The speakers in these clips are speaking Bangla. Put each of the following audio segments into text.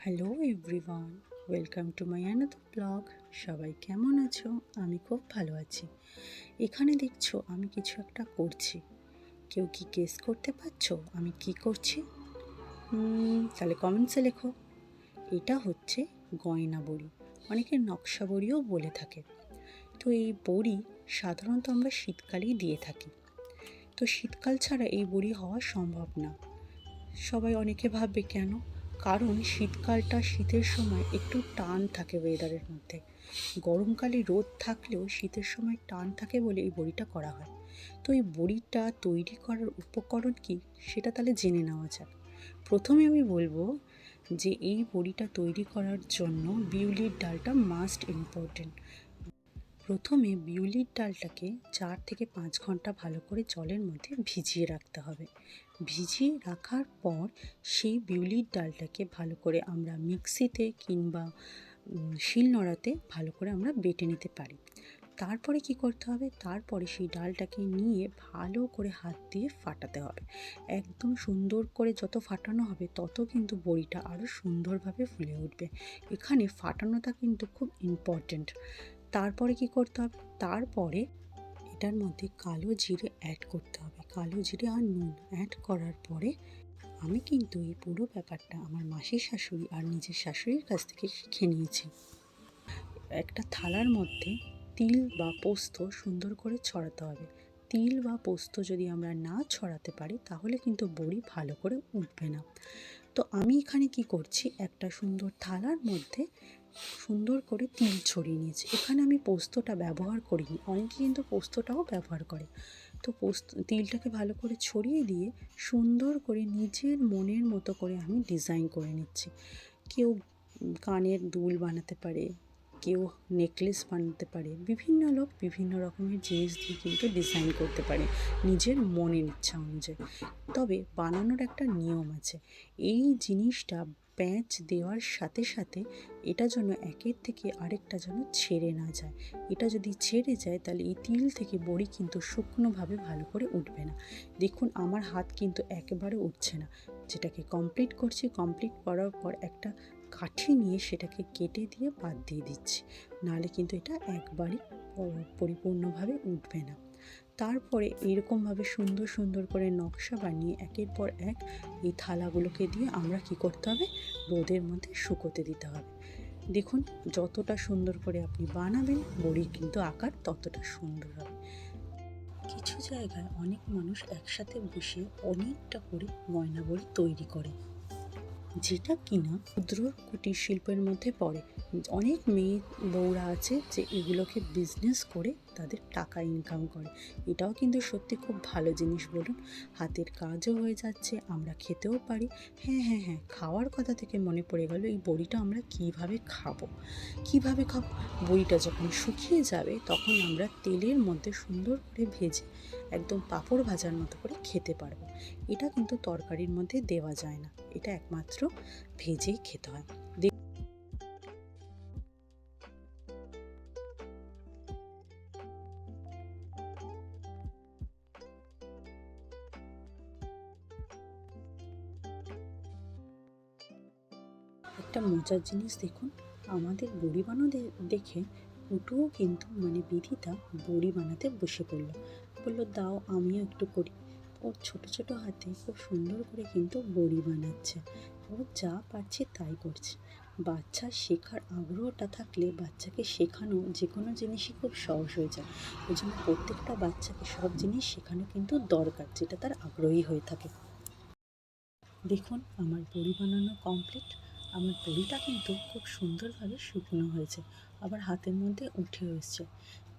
Hello everyone, welcome to my another blog. সবাই কেমন আছো? আমি খুব ভালো আছি। এখানে দেখছো আমি কিছু একটা করছি। কেউ কি গেস করতে পারছো আমি কি করছি? তাহলে কমেন্টসে লেখো। এটা হচ্ছে গয়না বড়ি, অনেকে নকশা বড়িও বলে থাকে। তো এই বড়ি সাধারণত আমরা শীতকালেই দিয়ে থাকি। তো শীতকাল ছাড়া এই বড়ি হওয়া সম্ভব না। সবাই অনেকে ভাববে কেন? কারণ শীতকালটা শীতের সময় একটু টান থাকে ওয়েদারের মধ্যে। গরমকালে রোদ থাকলেও শীতের সময় টান থাকে বলে এই বড়িটা করা হয়। তো এই বড়িটা তৈরি করার উপকরণ কি সেটা তাহলে জেনে নেওয়া যাক। প্রথমে আমি বলবো যে এই বড়িটা তৈরি করার জন্য বিউলির ডালটা মাস্ট ইম্পর্টেন্ট। প্রথমে বিউলির ডালটাকে 4 থেকে 5 ঘন্টা ভালো করে জলের মধ্যে ভিজিয়ে রাখতে হবে। ভিজিয়ে রাখার পর সেই বিউলির ডালটাকে ভালো করে আমরা মিক্সিতে কিংবা শিলনোড়াতে ভালো করে আমরা বেটে নিতে পারি। তারপরে কি করতে হবে? তারপরে সেই ডালটাকে নিয়ে ভালো করে হাত দিয়ে ফাটাতে হবে। একদম সুন্দর করে যত ফাটানো হবে তত কিন্তু বড়িটা আরও সুন্দরভাবে ফুলে উঠবে। এখানে ফাটানোটা কিন্তু খুব ইম্পর্ট্যান্ট। তারপরে কি করতে হবে? তারপরে এটার মধ্যে কালো জিরে অ্যাড করতে হবে। কালো জিরে আর নুন অ্যাড করার পরে আমি কিন্তু এই পুরো ব্যাপারটা আমার মাসির শাশুড়ি আর নিজের শাশুড়ির কাছ থেকে শিখে নিয়েছি। একটা থালার মধ্যে তিল বা পোস্ত সুন্দর করে ছড়াতে হবে। তিল বা পোস্ত যদি আমরা না ছড়াতে পারি তাহলে কিন্তু বড়ি ভালো করে উঠবে না। তো আমি এখানে কি করছি, একটা সুন্দর থালার মধ্যে সুন্দর করে তিল ছড়িয়ে নিয়েছি। এখানে আমি পোস্তটা ব্যবহার করিনি, অনেকে কিন্তু পোস্তটাও ব্যবহার করে। তো তিলটাকে ভালো করে ছড়িয়ে দিয়ে সুন্দর করে নিজের মনের মতো করে আমি ডিজাইন করে নিচ্ছি। কেউ কানের দুল বানাতে পারে, কেউ নেকলেস বানাতে পারে, বিভিন্ন লোক বিভিন্ন রকমের জিনিস দিয়ে কিন্তু ডিজাইন করতে পারে নিজের মনের ইচ্ছা অনুযায়ী। তবে বানানোর একটা নিয়ম আছে। এই জিনিসটা প্যাঁচ দেওয়ার সাথে সাথে এটা যেন একের থেকে আরেকটা যেন ছেড়ে না যায়। এটা যদি ছেড়ে যায় তাহলে এই তিল থেকে বড়ি কিন্তু শুকনোভাবে ভালো করে উঠবে না। দেখুন আমার হাত কিন্তু একেবারে উঠছে না। যেটাকে কমপ্লিট করছি, কমপ্লিট করার পর একটা কাঠি নিয়ে সেটাকে কেটে দিয়ে বাদ দিয়ে দিচ্ছি, নাহলে কিন্তু এটা একবারই পরিপূর্ণভাবে উঠবে না। তারপরে এরকমভাবে সুন্দর সুন্দর করে নকশা বানিয়ে একের পর এক এই থালাগুলোকে দিয়ে আমরা কি করতে হবে? রোদের মধ্যে শুকোতে দিতে হবে। দেখুন যতটা সুন্দর করে আপনি বানাবেন বড়ির কিন্তু আকার ততটা সুন্দর হবে। কিছু জায়গায় অনেক মানুষ একসাথে বসে অনেকটা করে গয়না বড়ি তৈরি করে, যেটা কিনা ক্ষুদ্র কুটির শিল্পের মধ্যে পড়ে। অনেক মেয়ে বউরা আছে যে এগুলোকে বিজনেস করে তাদের টাকা ইনকাম করে। এটাও কিন্তু সত্যি খুব ভালো জিনিস বলুন। হাতের কাজও হয়ে যাচ্ছে, আমরা খেতেও পারি। হ্যাঁ হ্যাঁ হ্যাঁ, খাওয়ার কথা থেকে মনে পড়ে গেল, এই বড়িটা আমরা কিভাবে খাবো। বড়িটা যখন শুকিয়ে যাবে তখন আমরা তেলের মধ্যে সুন্দর করে ভেজে একদম পাঁপড় ভাজার মতো করে খেতে পারবো। এটা কিন্তু তরকারির মধ্যে দেওয়া যায় না, এটা একমাত্র ভেজেই খেতে হয়। একটা মজার জিনিস দেখুন, আমাদের বড়ি বানানো দেখে পুটুও কিন্তু বিধিতা বড়ি বানাতে বসে পড়লো। বললো দাও আমিও একটু করি। ওর ছোট ছোট হাতে খুব সুন্দর করে কিন্তু বড়ি বানাচ্ছে। ও যা পারছে তাই করছে। বাচ্চার শেখার আগ্রহটা থাকলে বাচ্চাকে শেখানো যে কোনো জিনিসই খুব সহজ হয়ে যায়। ওই জন্য প্রত্যেকটা বাচ্চাকে সব জিনিস শেখানো কিন্তু দরকার, যেটা তার আগ্রহী হয়ে থাকে। দেখুন আমার বড়ি বানানো কমপ্লিট। আমার বড়িটা কিন্তু খুব সুন্দরভাবে শুকনো হয়েছে, আবার হাতের মধ্যে উঠেও এসছে।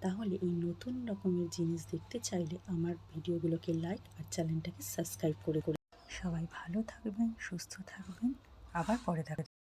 তাহলে এই নতুন রকমের জিনিস দেখতে চাইলে আমার ভিডিওগুলোকে লাইক আর চ্যানেলটাকে সাবস্ক্রাইব করে সবাই ভালো থাকবেন, সুস্থ থাকবেন। আবার পরে দেখা